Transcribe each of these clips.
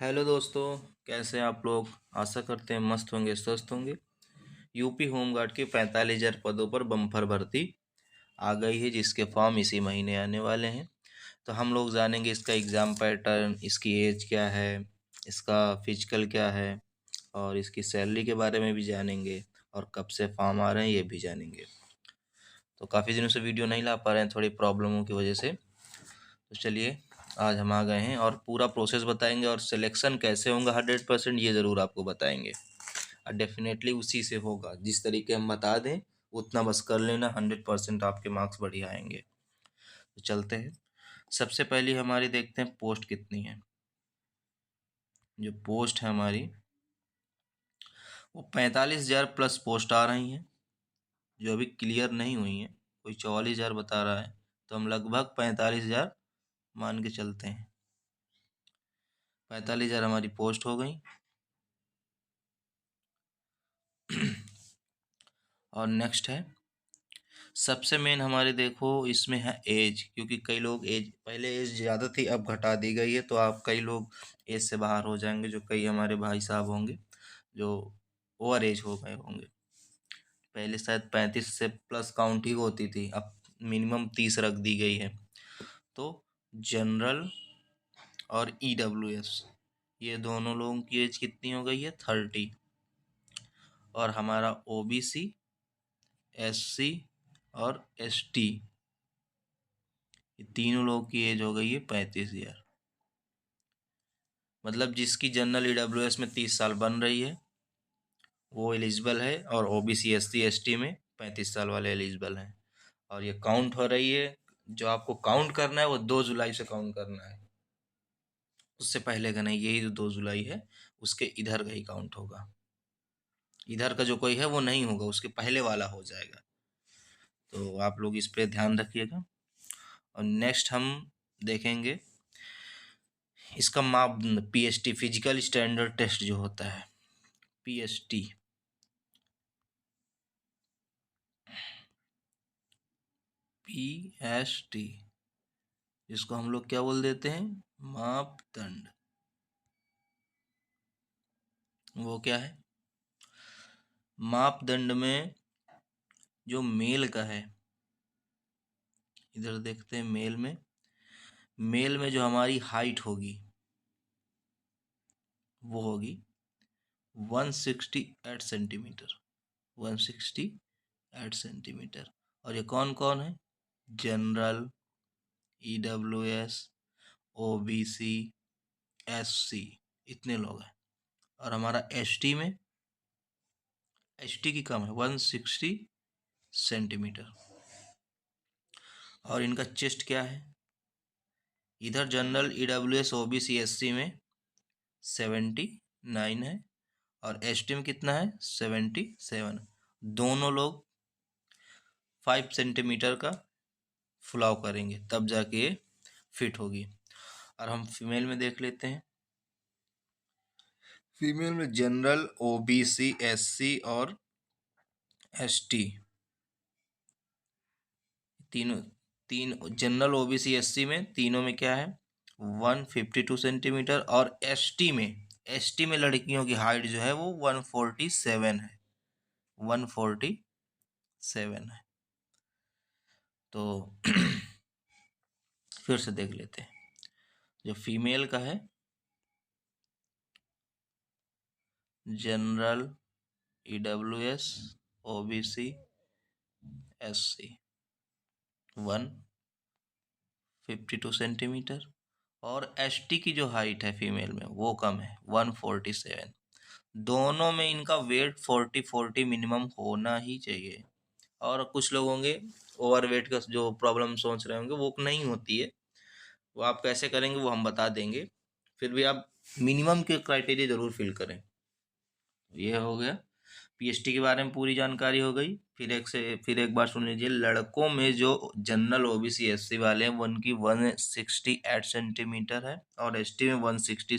Hello दोस्तों, कैसे हैं आप लोग। आशा करते हैं मस्त होंगे, स्वस्थ होंगे। यूपी होमगार्ड की 45,000 पदों पर बम्पर भर्ती आ गई है, जिसके फॉर्म इसी महीने आने वाले हैं। तो हम लोग जानेंगे इसका एग्ज़ाम पैटर्न, इसकी एज क्या है, इसका फिजिकल क्या है, और इसकी सैलरी के बारे में भी जानेंगे, और कब से फॉर्म आ रहे हैं ये भी जानेंगे। तो काफ़ी दिनों से वीडियो नहीं ला पा रहे हैं, थोड़ी प्रॉब्लमों की वजह से। तो चलिए, आज हम आ गए हैं और पूरा प्रोसेस बताएंगे, और सिलेक्शन कैसे होगा 100% ये ज़रूर आपको बताएंगे। और डेफिनेटली उसी से होगा, जिस तरीके हम बता दें उतना बस कर लेना, 100% आपके मार्क्स बढ़िया आएंगे। तो चलते हैं। सबसे पहली हमारी देखते हैं पोस्ट कितनी है। जो पोस्ट है हमारी, वो 45,000 प्लस पोस्ट आ रही हैं, जो अभी क्लियर नहीं हुई हैं। कोई 44,000 बता रहा है, तो हम लगभग 45,000 मान के चलते हैं। 45,000 हमारी पोस्ट हो गई। और नेक्स्ट है, सबसे मेन हमारे देखो इसमें है एज, क्योंकि कई लोग एज, पहले एज ज़्यादा थी अब घटा दी गई है, तो आप कई लोग एज से बाहर हो जाएंगे। जो कई हमारे भाई साहब होंगे जो ओवर एज हो गए होंगे। पहले शायद 35 से प्लस काउंट ही होती थी, अब मिनिमम 30 रख दी गई है। तो जनरल और ईडब्ल्यूएस, ये दोनों लोगों की एज कितनी हो गई है? 30। और हमारा ओबीसी, एससी और एसटी, ये तीनों लोगों की एज हो गई है 35,000। मतलब जिसकी जनरल ईडब्ल्यूएस में 30 साल बन रही है वो एलिजिबल है, और ओबीसी एससी एसटी में 35 साल वाले एलिजिबल हैं। और ये काउंट हो रही है, जो आपको काउंट करना है वो 2 जुलाई से काउंट करना है, उससे पहले का नहीं। यही जो 2 जुलाई है उसके इधर का ही काउंट होगा, इधर का जो कोई है वो नहीं होगा, उसके पहले वाला हो जाएगा। तो आप लोग इस पे ध्यान रखिएगा। और नेक्स्ट हम देखेंगे इसका मापदंड, पीएसटी, फिजिकल स्टैंडर्ड टेस्ट जो होता है, पीएसटी। पीएसटी, जिसको हम लोग क्या बोल देते हैं? मापदंड। वो क्या है? मापदंड में जो मेल का है, इधर देखते हैं मेल में जो हमारी हाइट होगी वो होगी 168 सेंटीमीटर। 168 सेंटीमीटर। और ये कौन कौन है? जनरल, ईडब्ल्यूएस, ओबीसी, एससी, इतने लोग हैं। और हमारा एसटी की कम है, 160 सेंटीमीटर। और इनका चेस्ट क्या है? इधर जनरल, ईडब्ल्यूएस, ओबीसी, एससी में 79 है, और एसटी में कितना है? 77। दोनों लोग 5 सेंटीमीटर का फुलाव करेंगे, तब जाके ये फिट होगी। और हम फीमेल में देख लेते हैं। फीमेल में जनरल, ओबीसी, एससी और एसटी, तीनों, तीन जनरल, ओबीसी, एससी में तीनों में क्या है? 152 सेंटीमीटर। और एसटी में लड़कियों की हाइट जो है वो 147 है। 147 है। तो फिर से देख लेते हैं। जो फीमेल का है, general, EWS, OBC, SC, 152 centimetre. और एसटी की जो हाइट है फीमेल में वो कम है, 147। दोनों में इनका वेट 40-40 मिनिमम होना ही चाहिए। और कुछ लोग होंगे ओवर वेट का जो प्रॉब्लम सोच रहे होंगे, वो नहीं होती है। वो आप कैसे करेंगे वो हम बता देंगे, फिर भी आप मिनिमम के क्राइटेरिया ज़रूर फिल करें। ये हो गया, पीएसटी के बारे में पूरी जानकारी हो गई। फिर एक बार सुन लीजिए। लड़कों में जो जनरल, ओबीसी, एससी वाले हैं वो उनकी 168 सेंटीमीटर है, और एसटी में 160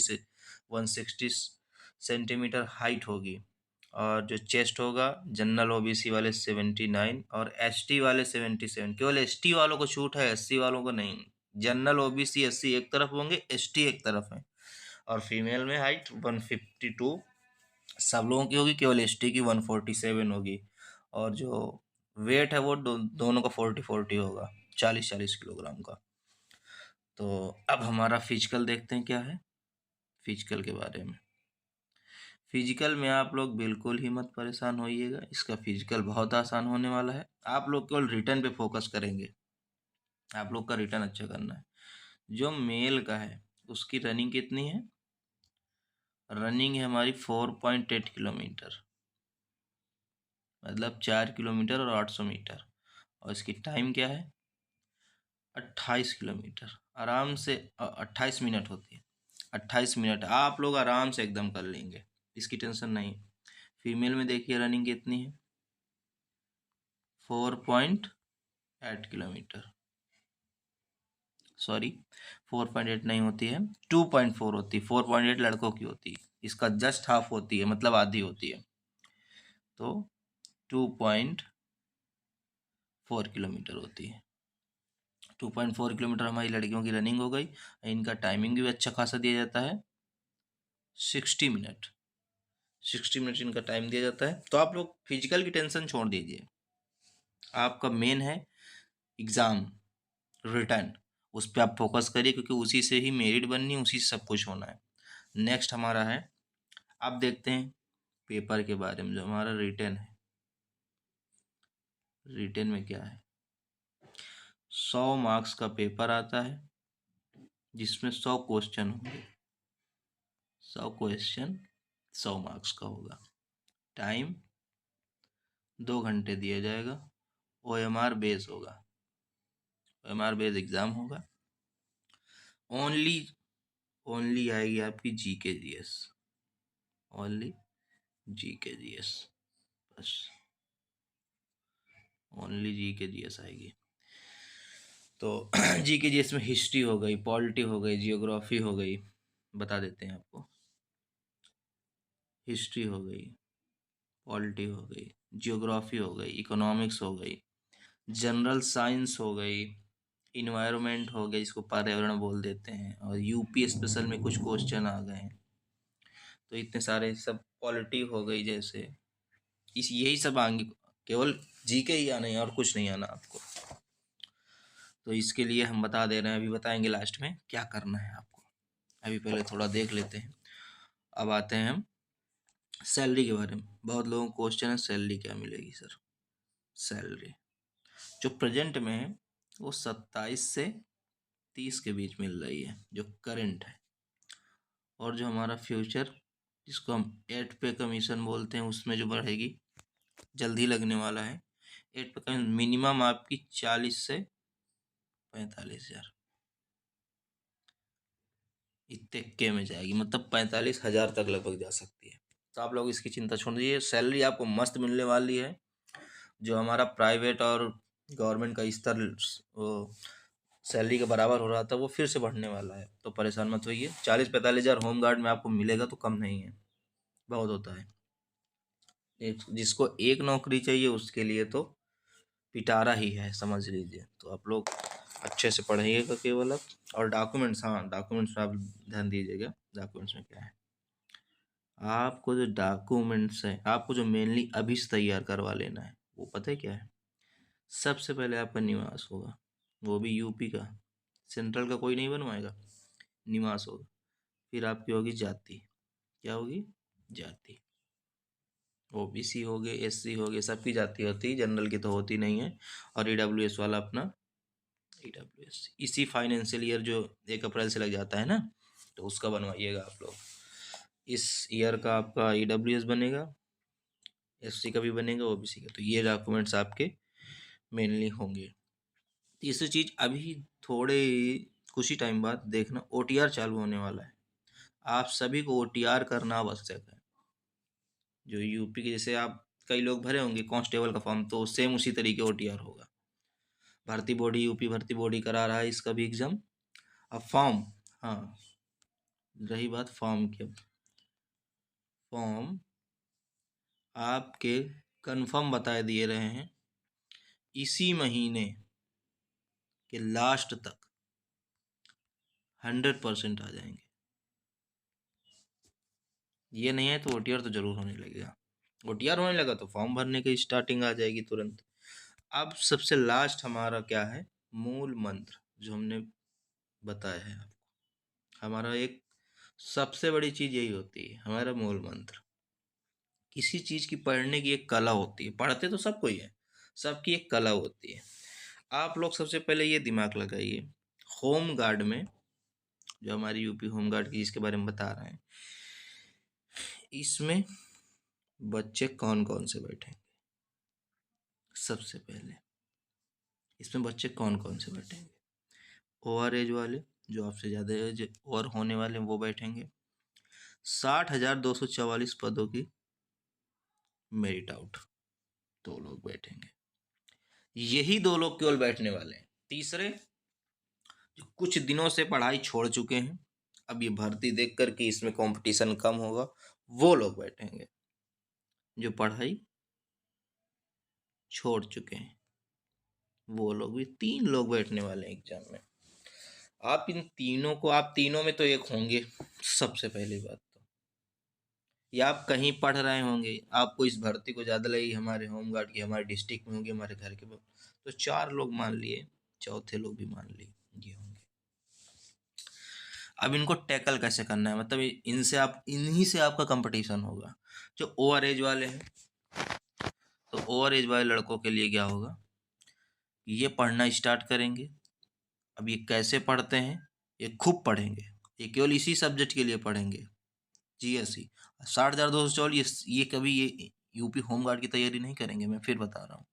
सेंटीमीटर हाइट होगी। और जो चेस्ट होगा, जनरल ओबीसी वाले 79 और एसटी वाले 77। केवल एसटी वालों को छूट है, एससी वालों को नहीं। जनरल, ओबीसी, एससी एक तरफ होंगे, एसटी एक तरफ है। और फीमेल में हाइट 152 सब लोगों की होगी, केवल एसटी की 147 होगी। और जो वेट है वो दोनों का 40-40 होगा, 40-40 किलोग्राम का। तो अब हमारा फिजिकल देखते हैं क्या है फिजिकल के बारे में। फिजिकल में आप लोग बिल्कुल ही मत परेशान होइएगा, इसका फिजिकल बहुत आसान होने वाला है। आप लोग केवल रिटर्न पे फोकस करेंगे, आप लोग का रिटर्न अच्छा करना है। जो मेल का है उसकी रनिंग कितनी है? रनिंग है हमारी 4.8 किलोमीटर, मतलब 4 किलोमीटर और 800 मीटर। और इसकी टाइम क्या है? 28 किलोमीटर, आराम से 28 मिनट होती है। 28 मिनट आप लोग आराम से एकदम कर लेंगे, इसकी टेंशन नहीं। फीमेल में देखिए रनिंग कितनी है? 4.8 किलोमीटर, सॉरी 4.8 नहीं होती है, 2.4 होती है। 4.8 लड़कों की होती है, इसका जस्ट हाफ होती है, मतलब आधी होती है। तो 2.4 किलोमीटर होती है। 2.4 किलोमीटर हमारी लड़कियों की रनिंग हो गई। इनका टाइमिंग भी अच्छा खासा दिया जाता है, 60 मिनट। 60 मिनट इनका टाइम दिया जाता है। तो आप लोग फिजिकल की टेंशन छोड़ दीजिए, आपका मेन है एग्ज़ाम, रिटर्न, उस पर आप फोकस करिए, क्योंकि उसी से ही मेरिट बननी है, उसी से सब कुछ होना है। नेक्स्ट हमारा है, अब देखते हैं पेपर के बारे में। जो हमारा रिटर्न है, रिटर्न में क्या है? 100 मार्क्स का पेपर आता है, जिसमें 100 क्वेश्चन होंगे। 100 क्वेश्चन 100 मार्क्स का होगा। टाइम 2 घंटे दिया जाएगा। OMR बेस होगा, OMR बेस एग्ज़ाम होगा। ओनली ओनली आएगी आपकी GK GS, only GK GS, बस ओनली जीके जीएस आएगी। तो जीके जीएस में हिस्ट्री हो गई, पॉलिटी हो गई, जियोग्राफी हो गई, बता देते हैं आपको। हिस्ट्री हो गई, पॉलिटी हो गई, जियोग्राफी हो गई, इकोनॉमिक्स हो गई, जनरल साइंस हो गई, इन्वायरमेंट हो गया, इसको पर्यावरण बोल देते हैं, और यूपी स्पेशल में कुछ क्वेश्चन आ गए हैं। तो इतने सारे सब, पॉलिटी हो गई जैसे, इस यही सब आएंगे। केवल जीके ही आना है और कुछ नहीं आना आपको। तो इसके लिए हम बता दे रहे हैं, अभी बताएंगे लास्ट में क्या करना है आपको। अभी पहले थोड़ा देख लेते हैं। अब आते हैं हम सैलरी के बारे में। बहुत लोगों को क्वेश्चन है, सैलरी क्या मिलेगी सर? सैलरी जो प्रेजेंट में है वो 27 से 30 के बीच मिल रही है, जो करंट है। और जो हमारा फ्यूचर, जिसको हम 8 पे कमीशन बोलते हैं, उसमें जो बढ़ेगी, जल्दी लगने वाला है। 8 पे कमीशन मिनिमम आपकी 40 से 45 हज़ार, इतने के में जाएगी, मतलब 45 हज़ार तक लगभग जा सकती है। तो आप लोग इसकी चिंता छोड़ दीजिए, सैलरी आपको मस्त मिलने वाली है। जो हमारा प्राइवेट और गवर्नमेंट का स्तर वो सैलरी के बराबर हो रहा था, वो फिर से बढ़ने वाला है। तो परेशान मत होइए। 40-45 हज़ार होमगार्ड में आपको मिलेगा, तो कम नहीं है, बहुत होता है। जिसको एक नौकरी चाहिए उसके लिए तो पिटारा ही है, समझ लीजिए। तो आप लोग अच्छे से पढ़िएगा केवल अब। और डॉक्यूमेंट्स, हाँ डॉक्यूमेंट्स में आप ध्यान दीजिएगा। डॉक्यूमेंट्स में क्या है, आपको जो डॉक्यूमेंट्स है, आपको जो मेनली अभी से तैयार करवा लेना है, वो पता है क्या है? सबसे पहले आपका निवास होगा, वो भी यूपी का, सेंट्रल का कोई नहीं बनवाएगा, निवास होगा। फिर आपकी होगी जाति, क्या होगी? जाति। ओबीसी हो गए, एससी हो गए, सबकी जाति होती है, जनरल की तो होती नहीं है। और ईडब्ल्यूएस वाला अपना ईडब्ल्यूएस इसी फाइनेंशियल ईयर जो 1 अप्रैल से लग जाता है ना, तो उसका बनवाइएगा आप लोग। इस ईयर का आपका ईडब्ल्यूएस बनेगा, एससी का भी बनेगा, ओबीसी का। तो ये डॉक्यूमेंट्स आपके मेनली होंगे। तीसरी चीज़, अभी थोड़े कुछ ही टाइम बाद देखना ओटीआर चालू होने वाला है। आप सभी को ओटीआर करना आवश्यक है। जो यूपी के, जैसे आप कई लोग भरे होंगे कांस्टेबल का फॉर्म, तो सेम उसी तरीके ओटीआर होगा। भर्ती बॉडी, यूपी भर्ती बॉडी करा रहा है इसका भी एग्ज़ाम। अब फॉर्म, हाँ रही बात फॉर्म की, अब फॉर्म आपके कंफर्म बता दिए रहे हैं, इसी महीने के लास्ट तक 100% आ जाएंगे। ये नहीं है तो OTR तो जरूर होने लगेगा। OTR होने लगा तो फॉर्म भरने की स्टार्टिंग आ जाएगी तुरंत। अब सबसे लास्ट हमारा क्या है, मूल मंत्र, जो हमने बताया है आपको। हमारा एक सबसे बड़ी चीज यही होती है, हमारा मूल मंत्र। किसी चीज की पढ़ने की एक कला होती है, पढ़ते तो सब कोई है, सबकी एक कला होती है। आप लोग सबसे पहले ये दिमाग लगाइए, होम गार्ड में, जो हमारी यूपी होम गार्ड की जिसके बारे में बता रहे हैं, इसमें बच्चे कौन कौन से बैठेंगे? सबसे पहले इसमें बच्चे कौन कौन से बैठेंगे? ओवर एज वाले, जो आपसे ज़्यादा एज ओवर होने वाले हैं, वो बैठेंगे। 60,244 पदों की मेरिट आउट, 2 लोग बैठेंगे। यही 2 लोग केवल बैठने वाले हैं। तीसरे, जो कुछ दिनों से पढ़ाई छोड़ चुके हैं, अब ये भर्ती देख कर कि इसमें कंपटीशन कम होगा, वो लोग बैठेंगे। जो पढ़ाई छोड़ चुके हैं वो लोग भी, 3 लोग बैठने वाले हैं एग्जाम में। आप इन तीनों को, आप तीनों में तो एक होंगे, सबसे पहली बात तो। या आप कहीं पढ़ रहे होंगे, आपको इस भर्ती को ज़्यादा लगी हमारे होमगार्ड की, हमारे डिस्ट्रिक्ट में होंगे, हमारे घर के बगल, तो 4 लोग मान लिए, चौथे लोग भी मान लिए ये होंगे। अब इनको टैकल कैसे करना है, मतलब इनसे आप, इन्हीं से आपका कंपटीशन होगा। जो ओवर एज वाले हैं, तो ओवर एज वाले लड़कों के लिए क्या होगा, ये पढ़ना स्टार्ट करेंगे। अब ये कैसे पढ़ते हैं, ये खूब पढ़ेंगे, ये केवल इसी सब्जेक्ट के लिए पढ़ेंगे, GSE। 60,244, ये कभी ये यूपी होमगार्ड की तैयारी नहीं करेंगे, मैं फिर बता रहा हूँ।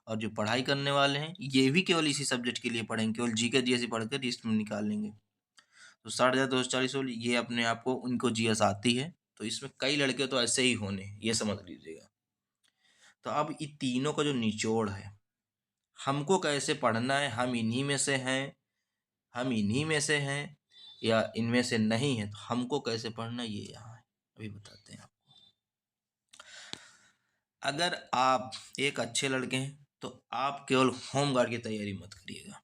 और जो पढ़ाई करने वाले हैं, ये भी केवल इसी सब्जेक्ट के लिए पढ़ेंगे, केवल GK GSE पढ़कर इसमें निकाल लेंगे। तो 60,240, ये अपने आप को, उनको GS आती है, तो इसमें कई लड़के तो ऐसे ही होने, ये समझ लीजिएगा। तो अब ये तीनों का जो निचोड़ है, हमको कैसे पढ़ना है, हम इन्हीं में से हैं, हम इन्हीं में से हैं, या इनमें से नहीं है, तो हमको कैसे पढ़ना, ये यहाँ है, अभी बताते हैं आपको। अगर आप एक अच्छे लड़के हैं तो आप केवल होमगार्ड की तैयारी मत करिएगा।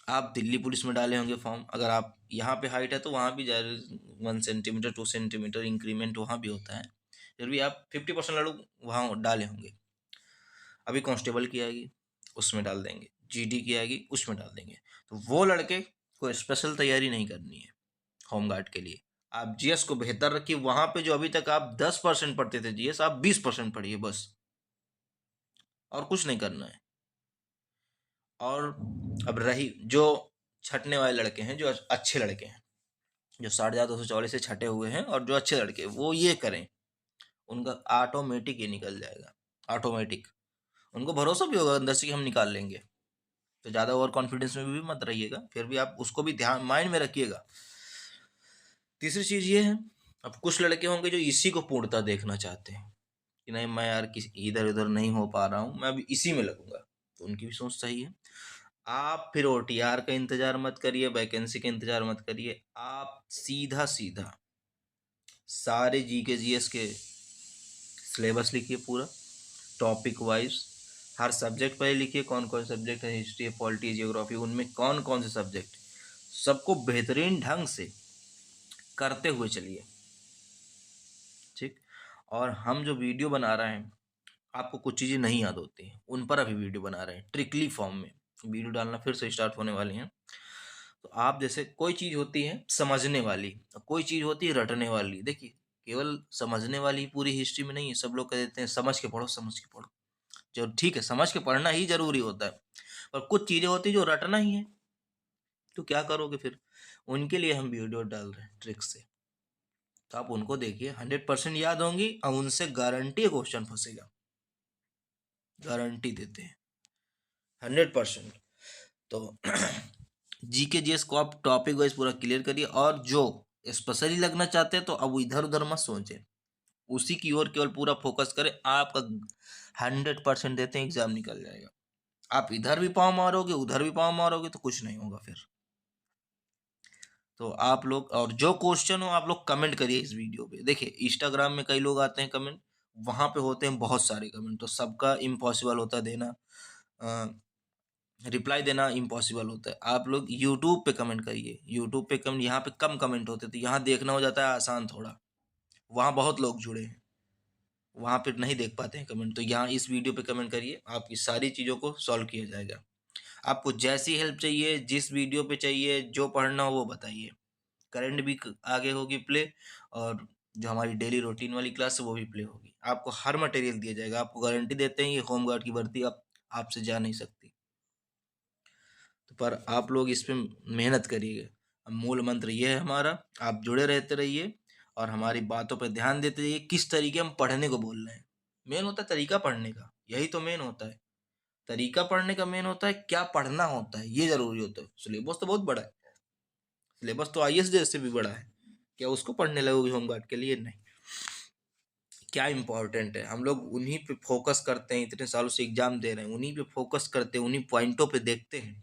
आप दिल्ली पुलिस में डाले होंगे फॉर्म, अगर आप यहाँ पे हाइट है तो वहाँ भी 1 सेंटीमीटर 2 सेंटीमीटर इंक्रीमेंट वहाँ भी होता है, फिर भी आप 50% लड़ू वहाँ डाले होंगे। अभी कांस्टेबल की आएगी, उसमें डाल देंगे, GD की आएगी, उसमें डाल देंगे। तो वो लड़के को स्पेशल तैयारी नहीं करनी है होमगार्ड के लिए। आप GS को बेहतर रखिए, वहां पे जो अभी तक आप 10% पढ़ते थे GS, आप 20% पढ़िए बस, और कुछ नहीं करना है। और अब रही जो छटने वाले लड़के हैं, जो अच्छे लड़के हैं, जो 60,244 से छटे हुए हैं, और जो अच्छे लड़के, वो ये करें, उनका ऑटोमेटिक ये निकल जाएगा, ऑटोमेटिक। उनको भरोसा भी होगा अंदर से कि हम निकाल लेंगे, तो ज़्यादा ओवर कॉन्फिडेंस में भी मत रहिएगा, फिर भी आप उसको भी ध्यान माइंड में रखिएगा। तीसरी चीज़ ये है, अब कुछ लड़के होंगे जो इसी को पूर्णता देखना चाहते हैं कि नहीं, मैं यार किसी इधर उधर नहीं हो पा रहा हूँ, मैं अभी इसी में लगूंगा, तो उनकी भी सोच सही है। आप फिर OTR का इंतजार मत करिए, वैकेंसी का इंतजार मत करिए, आप सीधा सीधा सारे GK GS के सिलेबस लिखिए पूरा, टॉपिक वाइज, हर सब्जेक्ट पर लिखिए, कौन कौन सब्जेक्ट है, हिस्ट्री, पॉलिटी, जियोग्राफी, उनमें कौन कौन से सब्जेक्ट, सबको बेहतरीन ढंग से करते हुए चलिए, ठीक। और हम जो वीडियो बना रहे हैं, आपको कुछ चीज़ें नहीं याद होती हैं, उन पर अभी वीडियो बना रहे हैं, ट्रिकली फॉर्म में वीडियो डालना फिर से स्टार्ट होने वाली हैं। तो आप, जैसे कोई चीज़ होती है समझने वाली, कोई चीज़ होती है रटने वाली। देखिए, केवल समझने वाली पूरी हिस्ट्री में नहीं है, सब लोग कह देते हैं समझ के पढ़ो, समझ के पढ़ो, जो ठीक है, समझ के पढ़ना ही जरूरी होता है, पर कुछ चीज़ें होती है जो रटना ही है, तो क्या करोगे फिर, उनके लिए हम वीडियो डाल रहे हैं ट्रिक से, तो आप उनको देखिए, 100% याद होंगी, और उनसे गारंटी क्वेश्चन फंसेगा, गारंटी देते हैं 100%। तो GK GS को आप टॉपिक वाइज पूरा क्लियर करिए, और जो स्पेशली लगना चाहते हैं तो अब इधर उधर मत सोचें, उसी की ओर केवल पूरा फोकस करें, आपका 100% देते हैं एग्जाम निकल जाएगा। आप इधर भी पाँव मारोगे, उधर भी पाँव मारोगे, तो कुछ नहीं होगा फिर। तो आप लोग, और जो क्वेश्चन हो आप लोग कमेंट करिए इस वीडियो पे। देखिए, इंस्टाग्राम में कई लोग आते हैं कमेंट, वहां पे होते हैं बहुत सारे कमेंट, तो सबका इम्पॉसिबल होता है देना, रिप्लाई देना इम्पॉसिबल होता है। आप लोग यूट्यूब पे कमेंट करिए, यूट्यूब पे कमेंट, यहाँ पे कम कमेंट होते, तो यहाँ देखना हो जाता है आसान थोड़ा, वहाँ बहुत लोग जुड़े हैं, वहाँ पे नहीं देख पाते हैं कमेंट। तो यहाँ इस वीडियो पे कमेंट करिए, आपकी सारी चीज़ों को सॉल्व किया जाएगा। आपको जैसी हेल्प चाहिए, जिस वीडियो पे चाहिए, जो पढ़ना हो वो बताइए। करंट भी आगे होगी प्ले, और जो हमारी डेली रूटीन वाली क्लास है वो भी प्ले होगी। आपको हर मटेरियल दिया जाएगा, आपको गारंटी देते हैं ये होमगार्ड की भर्ती आपसे जा नहीं सकती। तो पर आप लोग इस पे मेहनत करिएगा। मूल मंत्र ये है हमारा, आप जुड़े रहते रहिए और हमारी बातों पर ध्यान देते रहिए। किस तरीके हम पढ़ने को बोल रहे हैं, मेन होता है तरीका पढ़ने का, यही तो मेन होता है। तरीका पढ़ने का मेन होता है, क्या पढ़ना होता है ये जरूरी होता है। सिलेबस तो बहुत बड़ा है, सिलेबस तो आईएएस जैसे भी बड़ा है, क्या उसको पढ़ने लगोगे होमगार्ड के लिए? नहीं। क्या इंपॉर्टेंट है, हम लोग उन्हीं पे फोकस करते हैं, इतने सालों से एग्जाम दे रहे हैं, उन्हीं पे फोकस करते हैं, उन्हीं पॉइंटों पे देखते हैं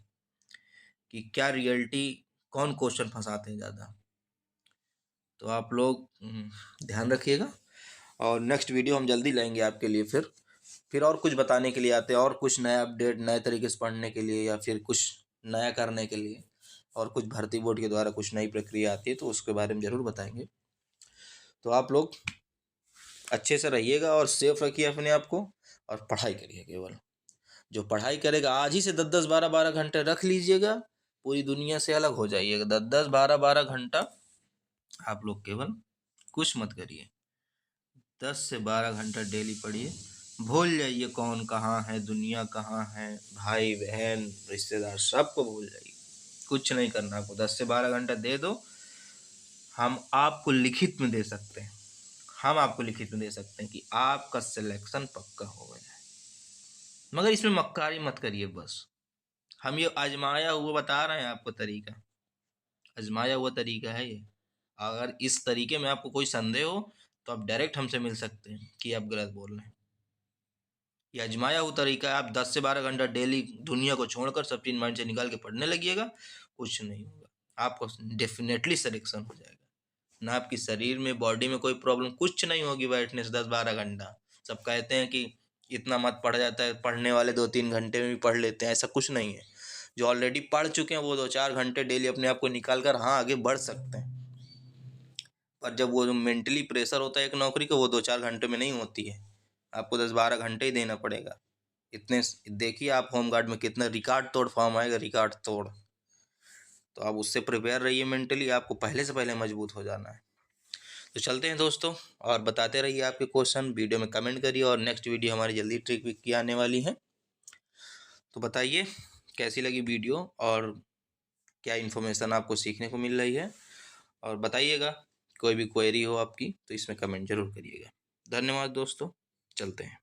कि क्या रियलिटी, कौन क्वेश्चन फंसाते हैं ज़्यादा। तो आप लोग ध्यान रखिएगा, और नेक्स्ट वीडियो हम जल्दी लाएंगे आपके लिए। फिर और कुछ बताने के लिए आते हैं, और कुछ नया अपडेट, नए तरीके से पढ़ने के लिए, या फिर कुछ नया करने के लिए, और कुछ भर्ती बोर्ड के द्वारा कुछ नई प्रक्रिया आती है तो उसके बारे में ज़रूर बताएंगे। तो आप लोग अच्छे से रहिएगा और सेफ रखिए अपने आप को, और पढ़ाई करिए केवल। जो पढ़ाई करेगा आज ही से 10-10, 12-12 घंटे रख लीजिएगा, पूरी दुनिया से अलग हो जाइएगा। 10-10, 12-12 घंटा आप लोग केवल कुछ मत करिए, 10 से 12 घंटा डेली पढ़िए। भूल जाइए कौन कहाँ है, दुनिया कहाँ है, भाई बहन रिश्तेदार सबको भूल जाइए। कुछ नहीं करना आपको, 10 से 12 घंटा दे दो। हम आपको लिखित में दे सकते हैं, हम आपको लिखित में दे सकते हैं कि आपका सिलेक्शन पक्का हो गया है। मगर इसमें मक्कारी मत करिए बस। हम ये आजमाया हुआ बता रहे हैं आपको तरीका, आजमाया हुआ तरीका है ये। अगर इस तरीके में आपको कोई संदेह हो तो आप डायरेक्ट हमसे मिल सकते हैं कि आप गलत बोल रहे हैं। ये आजमाया हुआ तरीका है। आप 10 से 12 घंटा डेली दुनिया को छोड़कर सब चीज माइंड से निकाल के पढ़ने लगिएगा, कुछ नहीं होगा, आपको डेफिनेटली सिलेक्शन हो जाएगा। ना आपकी शरीर में, बॉडी में कोई प्रॉब्लम कुछ नहीं होगी बैठने से 10-12 घंटा। सब कहते हैं कि इतना मत पढ़ जाता है, पढ़ने वाले 2-3 घंटे में भी पढ़ लेते हैं, ऐसा कुछ नहीं है। जो ऑलरेडी पढ़ चुके हैं वो 2-4 घंटे डेली अपने आप को निकाल कर हाँ आगे बढ़ सकते हैं। पर जब वो जो मेंटली प्रेशर होता है एक नौकरी का, वो 2-4 घंटे में नहीं होती है, आपको 10-12 घंटे ही देना पड़ेगा। इतने देखिए आप होमगार्ड में कितना रिकॉर्ड तोड़ फॉर्म आएगा, रिकॉर्ड तोड़। तो आप उससे प्रिपेयर रहिए मेंटली, आपको पहले से पहले मजबूत हो जाना है। तो चलते हैं दोस्तों, और बताते रहिए आपके क्वेश्चन, वीडियो में कमेंट करिए, और नेक्स्ट वीडियो हमारी जल्दी ट्रिक वीक की आने वाली है। तो बताइए कैसी लगी वीडियो, और क्या इन्फॉर्मेशन आपको सीखने को मिल रही है, और बताइएगा कोई भी क्वेरी हो आपकी तो इसमें कमेंट जरूर करिएगा। धन्यवाद दोस्तों, चलते हैं।